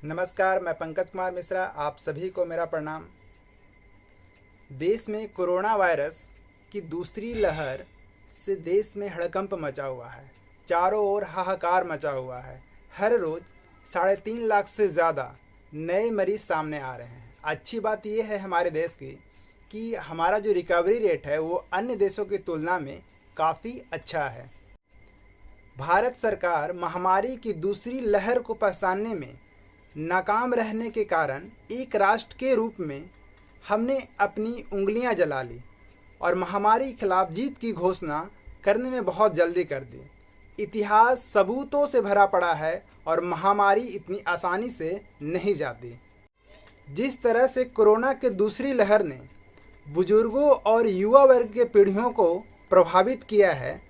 नमस्कार, मैं पंकज कुमार मिश्रा। आप सभी को मेरा प्रणाम। देश में कोरोना वायरस की दूसरी लहर से देश में हड़कंप मचा हुआ है। चारों ओर हाहाकार मचा हुआ है। हर रोज़ 3.5 लाख से ज़्यादा नए मरीज सामने आ रहे हैं। अच्छी बात यह है हमारे देश की कि हमारा जो रिकवरी रेट है वो अन्य देशों की तुलना में काफ़ी अच्छा है। भारत सरकार महामारी की दूसरी लहर को पहचानने में नाकाम रहने के कारण एक राष्ट्र के रूप में हमने अपनी उंगलियां जला ली और महामारी के खिलाफ जीत की घोषणा करने में बहुत जल्दी कर दी। इतिहास सबूतों से भरा पड़ा है और महामारी इतनी आसानी से नहीं जाती। जिस तरह से कोरोना के दूसरी लहर ने बुजुर्गों और युवा वर्ग के पीढ़ियों को प्रभावित किया है,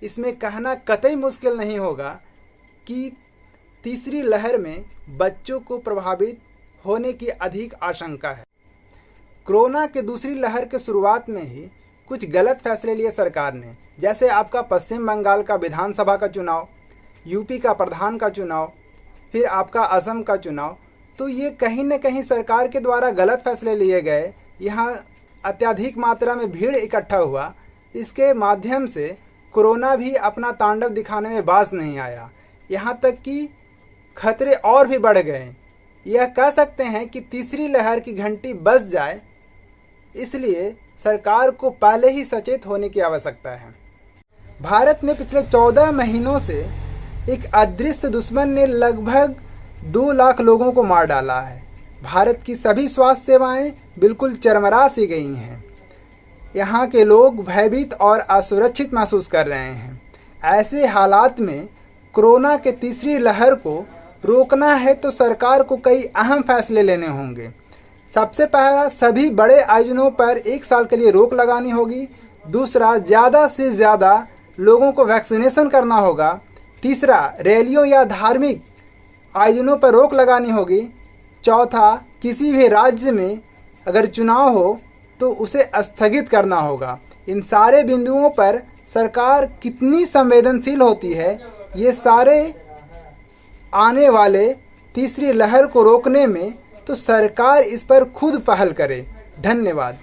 इसमें कहना कतई मुश्किल नहीं होगा कि तीसरी लहर में बच्चों को प्रभावित होने की अधिक आशंका है। कोरोना के दूसरी लहर के शुरुआत में ही कुछ गलत फैसले लिए सरकार ने, जैसे आपका पश्चिम बंगाल का विधानसभा का चुनाव, यूपी का प्रधान का चुनाव, फिर आपका असम का चुनाव। तो ये कहीं न कहीं सरकार के द्वारा गलत फैसले लिए गए। यहाँ अत्यधिक मात्रा में भीड़ इकट्ठा हुआ, इसके माध्यम से कोरोना भी अपना तांडव दिखाने में बाज नहीं आया। यहाँ तक कि खतरे और भी बढ़ गए। यह कह सकते हैं कि तीसरी लहर की घंटी बज जाए, इसलिए सरकार को पहले ही सचेत होने की आवश्यकता है। भारत में पिछले 14 महीनों से एक अदृश्य दुश्मन ने लगभग 2 लाख लोगों को मार डाला है। भारत की सभी स्वास्थ्य सेवाएं बिल्कुल चरमरा सी गई हैं। यहाँ के लोग भयभीत और असुरक्षित महसूस कर रहे हैं। ऐसे हालात में कोरोना के तीसरी लहर को रोकना है तो सरकार को कई अहम फैसले लेने होंगे। सबसे पहला, सभी बड़े आयोजनों पर 1 साल के लिए रोक लगानी होगी। दूसरा, ज़्यादा से ज़्यादा लोगों को वैक्सीनेशन करना होगा। तीसरा, रैलियों या धार्मिक आयोजनों पर रोक लगानी होगी। चौथा, किसी भी राज्य में अगर चुनाव हो तो उसे स्थगित करना होगा। इन सारे बिंदुओं पर सरकार कितनी संवेदनशील होती है, ये सारे आने वाले तीसरी लहर को रोकने में तो सरकार इस पर खुद पहल करे। धन्यवाद।